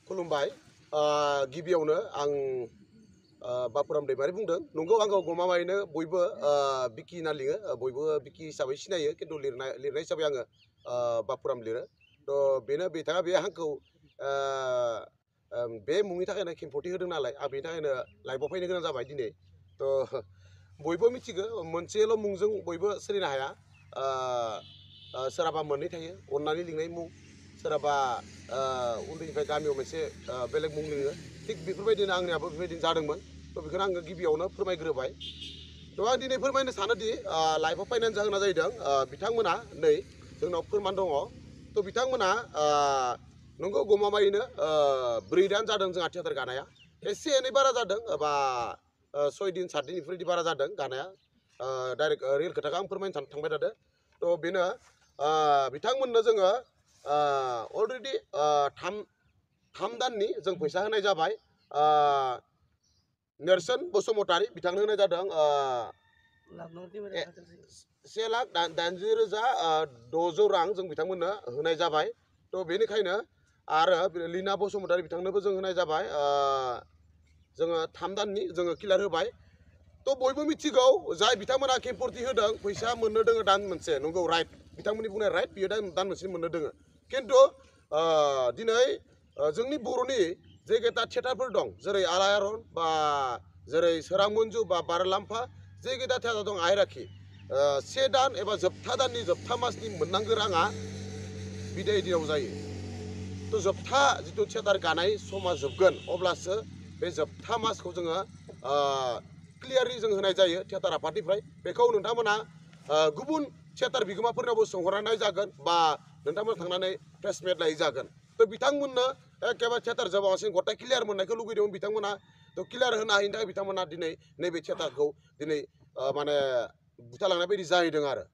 खुलुमबाय गिबियावनो आं बापुराम दैमारि बुंदों नंगौ आंखौ गमामायैनो बयबो बिकि होनना लिङो बयबो बिकि हिसाबै सिनायो खिन्थु लिरनाय हिसाबै आङो बापुराम लिरो थ' बेनो बिथाङा बे आंखौ बे मुंनि थाखायनो खेंफोरथि होदों नालाय आं बेनि थाखायनो लाइभआव फैनो गोनां जाबाय दिनै थ' बयबो मिथिगौ मोनसेल' मुंजों बयबो सोलिनो हाया सोरहाबा मोननै थायो अननानै लिंनाय मुं सोरहाबा उन्दैनिफ्राय गामियाव मोनसे बेलेग मुं लिङो थिग बेफोरबायदिनो आंनियाबो बेबायदिनो जादोंमोन थ' बेखौनो आङो गिबियावनो फोरमायग्रोबाय थ' आं दिनै फोरमायनो सानोदि लाइभआव फैनायनि जाहोना जाहैदों बिथांमोना नै जोंनाव फोरमान दङ थ' बिथांमोना नंगौ गमामायैनो 4 दान जादों जोंहा थियाटार गानाया एसे एनै बारा जादों बा 6 दिन 7 दिन बेफोरबायदि बारा जादों गानाया डाइरेक्ट रियेल खोथाखौ आं फोरमायनो थांबाय थादों थ' बेनो बिथांमोननो जोङो अलरेडि 3 दाननि जों फैसा होनाय जाबाय नेरसोन बसुमतारी बिथांनो होनाय जादों 1,80,600 रां जों बिथांमोननो होनाय जाबाय थ' बेनिखायनो आरो लीना बसुमतारी बिथांनोबो जों होनाय जाबाय जोङो 3 दाननि जोङो क्लियार होबाय थ' बयबो मिथिगौ जाय बिथांमोना खेंफोरथि होदों फैसा मोननो दोङो दान मोनसे नंगौ राइट बिथांमोननि बुंनाय राइट बियो दान मोनसे मोननो दोङो खिन्थु दिनै जोंनि बर'नि जे गेटा थियेटारफोर दं जेरै आलायारन बा जेरै सोरां मन्जु बा बारलाम्फा जे गेटा थियेटार दं आइराखि 1 दान एबा जोबथा दाननि जोबथा मासनि मोननांगौ राङा बिदाय दिनाव जायो थ' जोबथा जिथु थियेटार गानाय समा जोबगोन अब्लासो बे जोबथा मासखौ जोङो क्लियारलि जों होनाय जायो थियेटार आफादनिफ्राय बेखौ नोंथांमोना गुबुन थियेटार बिगोमाफोरनावबो सोंहरनाय जागोन बा नोंथांमोना थांनानै प्रेस मिट लायै जागोन थ' बिथांमोननो एखेबारे थियेटार जोबालासिनो गथाय क्लियार मोननायखौ लुगैदोंमोन बिथांमोना थ' क्लियार होनो हायिनि थाखाय बिथांमोना दिनै नैबे थियेटारखौ दिनै माने बुथारलांनाय बायदि जाहैदों आरो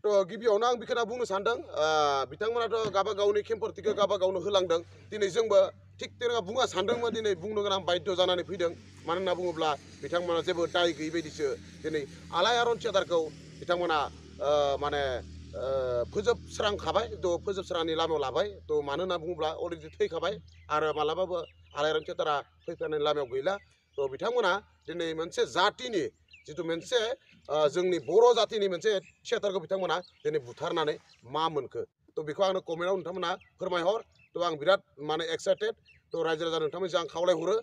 थ' गिबियावनो आं बेखौनो बुंनो सानदों बिथांमोनाथ' गावबा गावनि खेंफोरथिखौ गावबा गावनो होलांदों दिनै जोंबो थिग तेनङा बुंनो सानदोंमोन दिनै बुंनो गोनां बाध्य जानानै फैदों मानो होनना बुङोब्ला बिथांमोना जेबो दाय गैयै बायदिसो दिनै आलायारन थियेटारखौ बिथांमोना माने फोजोबस्रांखाबाय थ' फोजोबस्रांनि लामायाव लाबाय थ' मानो होनना बुङोब्ला अलरेडि थैखाबाय आरो मालाबाबो आलायारन थियेटारा फैफिननायनि लामायाव गैला थ' बिथांमोना दिनै मोनसे जातिनि जिथु मोनसे जोंनि बर' जातिनि मोनसे थियेटारखौ बिथांमोना दिनै बुथारनानै मा मोनखो थ' बेखौ आंनो कमेन्टआव नोंथांमोना फोरमायहर थ' आं बिराद माने एक्साइटेड थ' रायजो राजा नोंथांमोनजों आं खावलायहरो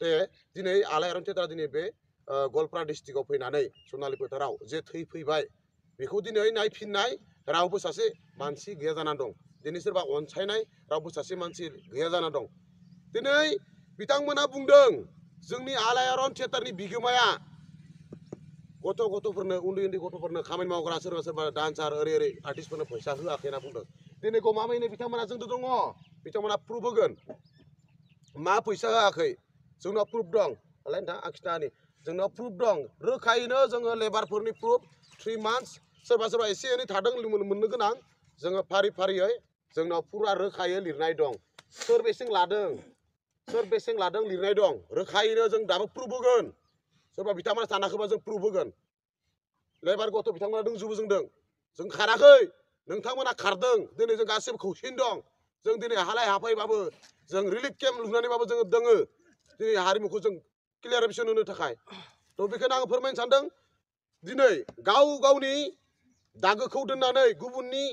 जे दिनै आलायारन थियेटारा दिनै बे गवालपारा डिस्ट्रिक्टआव फैनानै सनालि फोथाराव जे थैफैबाय बेखौ दिनै नायफिननाय रावबो सासे मानसि गैया जानानै दं दिनै सोरबा अनसायनाय रावबो सासे मानसि गैया जानानै दं दिनै बिथांमोना बुंदों जोंनि आलायारन थियेटारनि बिगोमाया गथ'फोरनो उन्दै गथ'फोरनो खामानि मावग्रा सोरबा डान्सार ओरै आर्टिस्टफोरनो फैसा होआखै होनना बुंदों दिनै गमामायैनो बिथांमोना जोंथ' दङ बिथांमोना प्रुफ होगोन मा फैसा होआखै जोंनाव प्रुफ दं नालाय नोंथां आं खिथानि जोंनाव प्रुफ दं रोखायैनो जोङो लेबारफोरनि प्रुफ 3 मान्थस सोरबा एसे एनै थादों मोननो गोनां जोङो फारियै जोंनाव फुरा रोखायै लिरनाय दं सोर बेसें लादों लिरनाय दं रोखायैनो जों दाबो प्रुफ होगोन सोरबा बिथांमोना सानाखैबा जों प्रुफ होगोन लेबार गथ' बिथांमोना दंजोबो जों खाराखै नोंथांमोना खारदों दिनै जों गासिबो खौसेयैनो दं जों दिनै हालाय हाफायबाबो जों रिलिफ केम्प लुनानैबाबो जोङो दोङो दिनै हारिमुखौ जों क्लियारिफिकेसन होनो थाखाय थ' बेखौनो आङो फोरमायनो सानदों दिनै गावनि दागोखौ दोननानै गुबुननि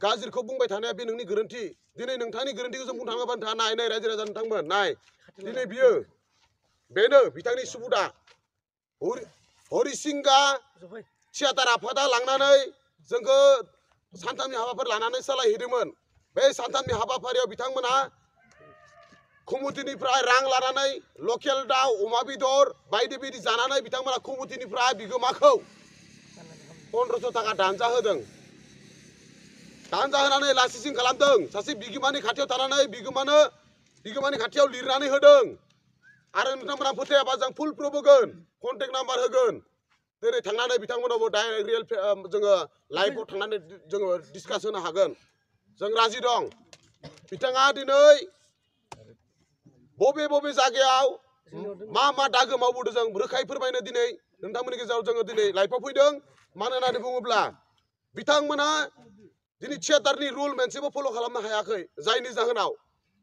गाज्रिखौ बुंबाय थानाया बे नोंनि गोरोन्थि दिनै नोंथांनि गोरोन्थिखौ जों बुंनो थाङोबा नोंथाङा नाय रायजो राजा नोंथांमोन नाय दिनै बेनो बिथांनि सुबुदा हरिसिंगा थियेटार आफादा लांनानै जोंखौ सानथामनि हाबाफारि लानानै सालायहैदोंमोन बे सानथामनि हाबाफारियाव बिथांमोना कमिटिनिफ्राय रां लानानै लकेल दाउ अमा बेदर बायदि जानानै बिथांमोना कमिटिनिफ्राय बिगोमाखौ 1500 थाखा दानजा होदों दानजा होनानै लासिसिं खालामदों सासे बिगोमानि खाथियाव थानानै बिगोमानि खाथियाव लिरनानै होदों आरो नोंथांमोना फोथायाबा जों फुल प्रुफ होगोन कन्टेक्ट नाम्बार होगोन दिनै थांनानै बिथांमोनावबो डाइरेक्ट रियेल जोङो लाइभआव थांनानै जोङो डिसकास होनो हागोन जों राजि दं बिथाङा दिनै बबे जायगायाव मा दागो मावबोदों जों रोखायै फोरमायनो दिनै नोंथांमोननि गेजेराव जोङो दिनै लाइभआव फैदों मानो होननानै बुङोब्ला बिथांमोना दिनै थियेटारनि रुल मोनसेबो फल' खालामनो हायाखै जायनि जाहोनाव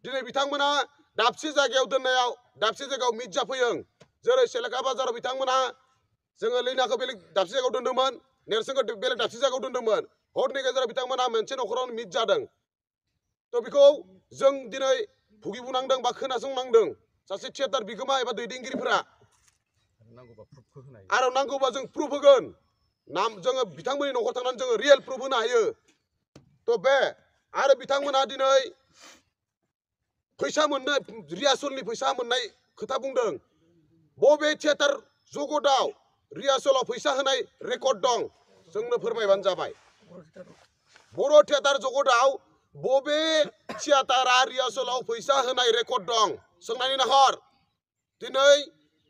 दिनै बिथांमोना दाबसे जायगायाव मिट जाफैयो जेरै सेलेका बाजाराव बिथांमोना जोङो लैनाखौ बेलेग दाबसे जायगायाव दोन्दोंमोन नेरसोनखौ बेलेग दाबसे जायगायाव दोन्दोंमोन हरनि गेजेराव बिथांमोना मोनसे न'खराव मिट जादों थ' बेखौ जों दिनै भुगिबोनांदों बा खोनासंनांदों सासे थियेटार बिगोमा एबा दैदेनगिरिफोरा आरो नांगौबा जों प्रुफ होगोन जोङो बिथांमोननि न'खराव थांनानै जोङो रियेल प्रुफ होनो हायो थ' बे आरो बिथांमोना दिनै फैसा मोननाय रिहार्सेलनि फैसा मोननाय खोथा बुंदों बबे थियेटार जगतआव रिहार्सेलाव फैसा होनाय रेकर्ड दं जोंनो फोरमायबानो जाबाय बर' थियेटार जगतआव बबे थियेटारा रिहार्सेलाव फैसा होनाय रेकर्ड दं सोंनानै नाहर दिनै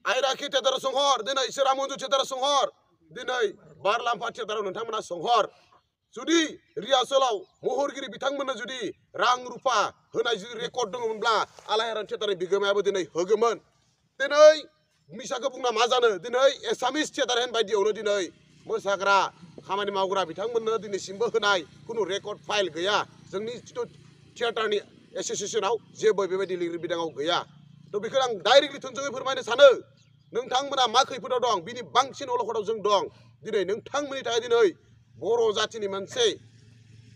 आइराखि थियेटाराव सोंहर दिनै सिरामन्जु थियेटाराव सोंहर दिनै बारलाम्फा थियेटाराव नोंथांमोना सोंहर जुदि रिहार्सेलाव महरगिरि बिथांमोननो जुदि रां रुफा होनाय जुदि रेकर्ड दङमोनब्ला आलायारन थियेटारनि बिगोमायाबो दिनै होगौमोन दिनै मिसाखौ बुंना मा जानो दिनै एसामिस थियेटार हेन बायदियावनो दिनै मोसाग्रा खामानि मावग्रा बिथांमोननो दिनैसिमबो होनाय खुनु रेकर्ड फाइल गैया जोंनि जिथु थियेटारनि एस'सियेसनाव जेबो बेबायदि लिरबिदाङाव गैया थ' बेखौ आं डाइरेक्टलि थोंजोङै फोरमायनो सानो नोंथांमोना मा खैफोदाव दं बिनि बांसिन अलखदाव जों दं दिनै नोंथांमोननि थाखाय दिनै बर' जाथिनि मोनसे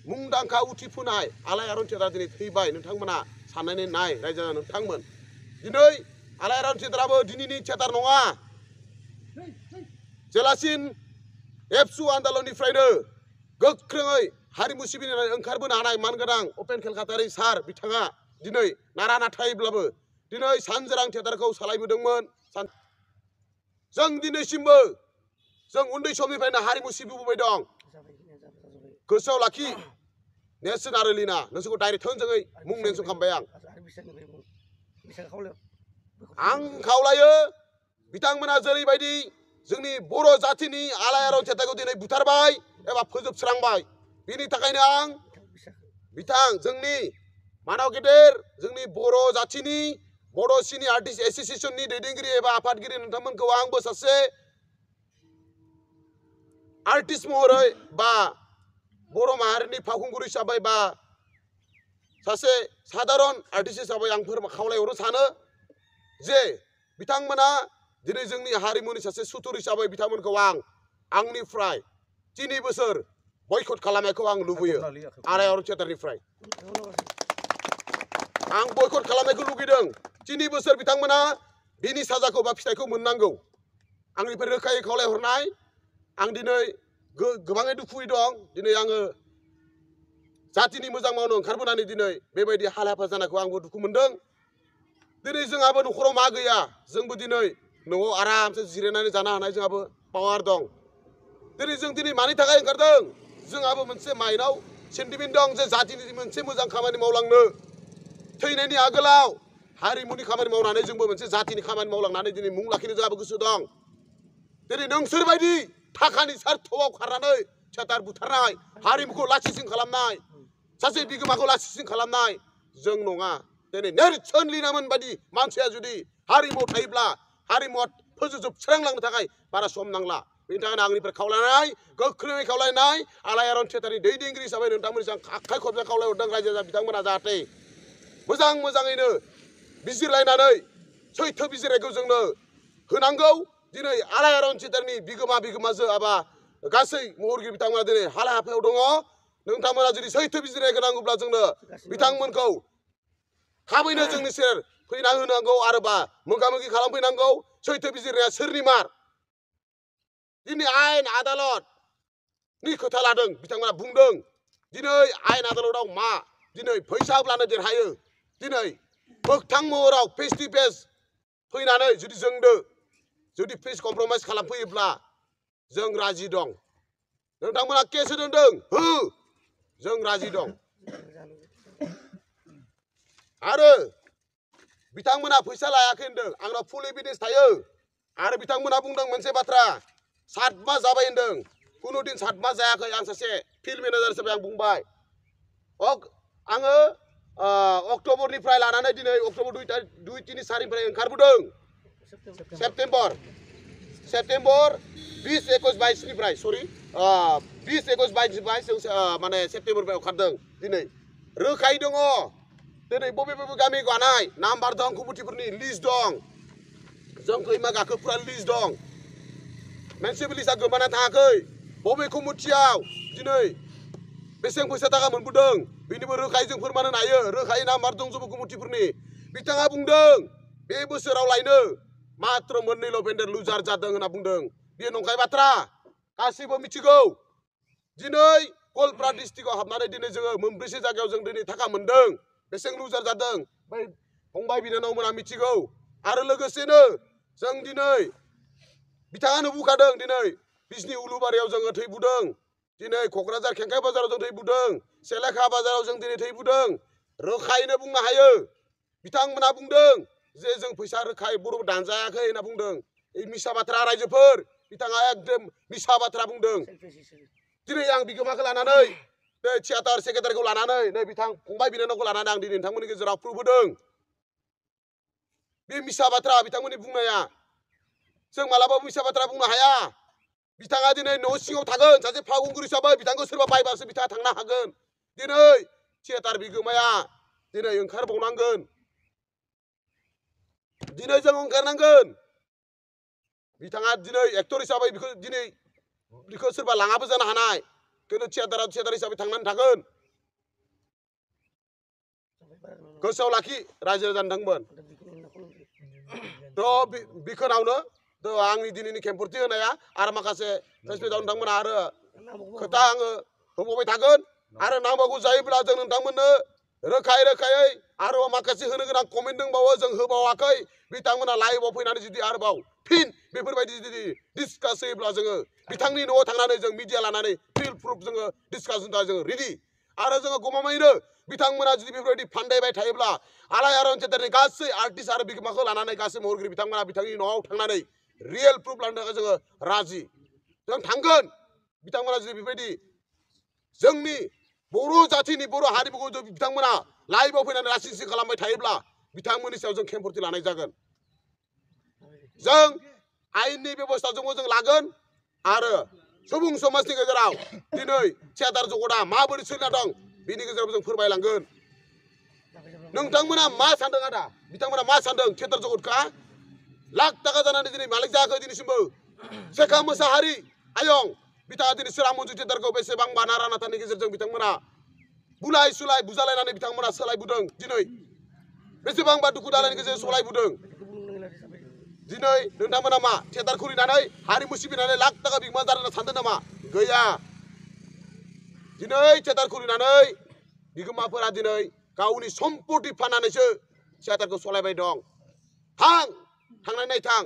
मुंदांखा उथिफुनाय आलायारन थियेटारा दिनै थैबाय नोंथांमोना साननानै नाय रायजो राजा नोंथांमोन दिनै आलायारन थियेटाराबो दिनैनि थियेटार नङा जेलासिम एबसु आन्दलननिफ्रायनो गोख्रोङै हारिमु सिबिनानै ओंखारबोनो हानाय मानगोनां उपेन कलकातारि सार बिथाङा दिनै नारा नाथायब्लाबो दिनै सानजोरां थियेटारखौ सालायबोदोंमोन जों दिनैसिमबो जों उन्दै समनिफ्रायनो हारिमु सिबिबोबाय दं गोसोआव लाखि नेरसोन आरो लिना नोंसोरखौ डाइरेक्ट थोंजोङै मुं मेनसन खालामबाय आं खावलायो बिथांमोना जेरैबायदि जोंनि बर' जाथिनि आलायारन थियेटारखौ दिनै बुथारबाय एबा फोजोबस्रांबाय बेनि थाखायनो आं जोंनि मानाव गेदेर जोंनि बर' जाथिनि बड' सिनि आर्टिस्ट एस'सियेसननि दैदेनगिरि एबा आफादगिरि नोंथांमोनखौ आंबो सासे आर्टिस्ट महरै बा बर' माहारिनि फावखुंगुर हिसाबै बा सासे साधारन आर्टिस्ट हिसाबै आं खावलायहरनो सानो जे बिथांमोना दिनै जोंनि हारिमुनि सासे सुथुर हिसाबै बिथांमोनखौ आंनिफ्राय 3 बोसोर बयकट खालामनायखौ आं लुबैयो आलायारन थियेटारनिफ्राय आं बयकट खालामनायखौ लुगैदों 3 बोसोर बिथांमोना बिनि साजाखौ बा फिथाइखौ मोननांगौ आंनिफ्राय रोखायै खावलायहरनाय आं दिनै गोबाङै दुखुयै दं दिनै आङो जातिनि मोजां मावनो ओंखारबोनानै दिनै बेबायदि हाल हाफा जानायखौ आंबो दुखु मोनदों दिनै जोंहाबो न'खराव मा गैया जोंबो दिनै न'आव आरामसे जिरायनानै जानो हानाय जोंहाबो पावार दं दिनै मानि थाखाय ओंखारदों जोंहाबो मोनसे माइन्डआव सेन्टिमेन्ट दं जे जातिनि मोनसे मोजां खामानि मावलांनो थैनायनि आगोलाव हारिमुनि खामानि मावनानै जोंबो मोनसे जातिनि खामानि मावलांनानै दिनै मुं लाखिनो जोंहाबो गोसो दं दिनै नोंसोरबायदि थाखानि सार्थआव खारनानै थियेटार बुथारनाय हारिमुखौ लासिसिं खालामनाय सासे बिगोमाखौ लासिसिं खालामनाय जों नङा दिनै नेरसोन लिनामोन बायदि मानसिया जुदि हारिमुआव थायोब्ला हारिमुआ फोजोबस्रांलांनो थाखाय बारा सम नांला बेनि थाखायनो आंनिफ्राय खावलायनाय गोख्रोङै खावलायनाय आलायारन थियेटारनि दैदेनगिरि हिसाबै नोंथांमोनजों आखाइ खबजा खावलायहरदों रायजो राजा बिथांमोना जाहाथे मोजाङैनो बिजिरलायनानै सैथो बिजिरनायखौ जोंनो होनांगौ दिनै आलायारन थियेटारनि बिगोमाजो एबा गासै महरगिरि बिथांमोना दिनै हालाय हाफायाव दङ नोंथांमोना जुदि सैथो बिजिरनाय होनांगौब्ला जोंनो बिथांमोनखौ थाबैनो जोंनि सेर फैना होनांगौ आरो बा मोगा-मोगि खालामफैनांगौ सैथो बिजिरनाया सोरनि मार दिनै आयेन आदालतनि खोथा लादों बिथांमोना बुंदों दिनै आयेन आदालताव मा दिनै फैसा होब्लानो देरहायो दिनै मोगथां महराव फेस टु फेस फैनानै जुदि जोंदो जुदि फेस कमप्रमाइज खालामफैयोब्ला जों राजि दं नोंथांमोना केस होदों हो जों राजि दं आरो बिथांमोना फैसा लायाखै होनदों आंनाव फुल एभिडेन्स थायो आरो बिथांमोना बुंदों मोनसे बाथ्रा 7 मास जाबाय होनदों कुनु दिन 7 मास जायाखै आं सासे फिल्ड मेनेजार हिसाबै आं बुंबाय आङो अक्ट'बरनिफ्राय लानानै दिनै अक्ट'बर 2, 3, 4निफ्राय ओंखारबोदों सेप्तेम्बर 20, 21, 22निफ्राय सरि 20, 21, 22 माने सेप्तेम्बरनिफ्राय ओंखारदों दिनै रोखायै दङ दिनै बबे बबे गामि गानाय नाम्बार दं कमिटिफोरनि लिस्ट दं जों खैमा गाखो फुरा लिस्ट दं मोनसेबो लिस्टआ गोमाना थाङाखै बबे कमिटियाव दिनै बेसेबां फैसा थाखा मोनबोदों बेनिबो रोखायै जों फोरमान होनो हायो रोखायै नाम्बार दं जब कमिटिफोरनि बिथाङा बुंदों बे बोसोराव लायनो मात्र मोननैल' भेन्डार लुजार जादों होनना बुंदों बेयो नंखाय बाथ्रा गासैबो मिथिगौ दिनै गवालपारा डिस्ट्रिक्टआव हाबनानै दिनै जोङो मोनब्रैसो जायगायाव जों दिनै थाखा मोनदों बेसेबां लुजार जादों बै फंबाय बिनानावमोना मिथिगौ आरो लोगोसेनो जों दिनै बिथाङानो बुंखादों दिनै बिजनि उलुबारियाव जोङो थैबुदों दिनै क'क्राझार खेंखाय बाजाराव जों थैबुदों सेलेखा बाजाराव जों दिनै थैबुदों रोखायैनो बुंनो हायो बिथांमोना बुंदों जे जों फैसा रोखायै बर' दानजायाखै होनना बुंदों এই मिसा बाथ्रा रायजोफोर बिथाङा एकदम मिसा बाथ्रा बुंदों दिनै आं बिगोमाखौ लानानै नै थियाटार सेक्रेटारिखौ लानानै नै बिथां फंबाय बिनानावखौ लानानै आं दिनै नोंथांमोननि गेजेराव प्रुफ होदों बे मिसा बाथ्रा बिथांमोननि बुंनाया जों मालाबाबो मिसा बाथ्रा बुंनो हाया बिथाङा दिनै न' सिङाव थागोन सासे फावखुंगुर हिसाबै बिथांखौ सोरबा बायबासो बिथाङा थांनो हागोन दिनै थियेटार बिगोमाया दिनै ओंखारबावनांगोन दिनै जों ओंखारनांगोन बिथाङा दिनै एक्टर हिसाबै बिखौ दिनै बिखौ सोरबा लाङाबो जानो हानाय खिन्थु थियेटार हिसाबै थांनानै थागोन गोसोआव लाखि रायजो जानो थांगोन थ' बिखोनावनो थ' आंनि दिनैनि खेमफोरथि होनाया आरो माखासे फेसबुकआव नोंथांमोना आरो खोथा आङो होबावबाय थागोन आरो नांबावगौ जायोब्ला जों नोंथांमोननो रोखायै आरो माखासे होनो गोनां कमेन्ट दंबावो जों होबावाखै बिथांमोना लाइभआव फैनानै जुदि आरोबाव फिन बेफोरबायदि जुदि डिसकास होयोब्ला जोङो बिथांनि न'आव थांनानै जों मिडिया लानानै फिल प्रुफ जोङो डिसकास होनो जोङो रेडि आरो जोङो गमामायैनो बिथांमोना जुदि बेफोरबायदि फान्दायबाय थायोब्ला आलायारन थियेटारनि गासै आर्टिस्ट आरो बिगोमाखौ लानानै गासै महरगिरि बिथांमोना बिथांनि न'आव थांनानै रियेल प्रुफ लानो थाखाय जोङो राजि जों थांगोन बिथांमोना जुदि बेबायदि जोंनि बर' जाथिनि बर' हारिमुखौ बिथांमोना लाइभआव फैनानै रासिंसि खालामबाय थायोब्ला बिथांमोननि सायाव जों खेमफोरथि लानाय जागोन जों आयेननि बेबस्थाजोंबो जों लागोन आरो सुबुं समाजनि गेजेराव दिनै थियेटार जगतआ माबोरै सोलिना दं बेनि गेजेराव जों फोरमायलांगोन नोंथांमोना मा सानदों आदा बिथांमोना मा सानदों थियेटार जगतखा लाख थाखा जानानै दिनै मालिक जायाखै दिनैसिमबो शेखा मोसाहारि आयं बिथाङा दिनै सोरां मन्जु थियेटारखौ बेसेबांबा नारा नाथानि गेजेरजों बिथांमोना बुलाय सुलाय बुजालायनानै बिथांमोना सोलायबोदों दिनै बेसेबांबा दुखु दालायनि गेजेरजों सोलायबोदों दिनै नोंथांमोना मा थियेटार खुलिनानै हारिमु सिबिनानै लाख थाखा बिगोमा जानो सानदों नामा गैया दिनै थियेटार खुलिनानै बिगोमाफोरा दिनै गावनि सम्पति फाननानैसो थियेटारखौ सालायबाय दं थांनानै नायथां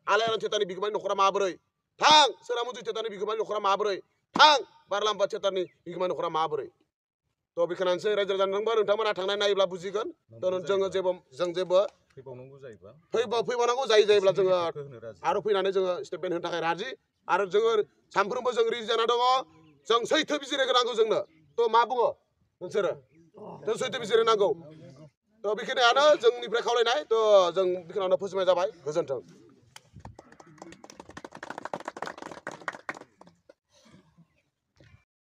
आलायारन थियेटारनि बिगोमानि न'खरा माबोरै थां सोरां मन्जु थियेटारनि बिगोमानि न'खरा माबोरै थां बारलाम्फा थियेटारनि बिगोमानि न'खरा माबोरै थ' बेखौनोसै रायजो राजानोबो नोंथांमोना थांनानै नायोब्ला बुजिगोन थ' जों जेबो फैबावनांगौ जायोब्ला जोङो आरो फैनानै जोङो स्टेटमेन्ट होनो थाखाय राजि आरो जोङो सानफ्रोमबो जों रेडि जाना दङ जों सैथो बिजिरनांगौ जोंनो थ' मा बुङो नोंसोरो जों सैथो बिजिरनांगौ थ' बेखिनियानो जोंनिफ्राय खावलायनाय थ' जों बेखिनियावनो फोजोबनाय जाबाय गोजोन्थों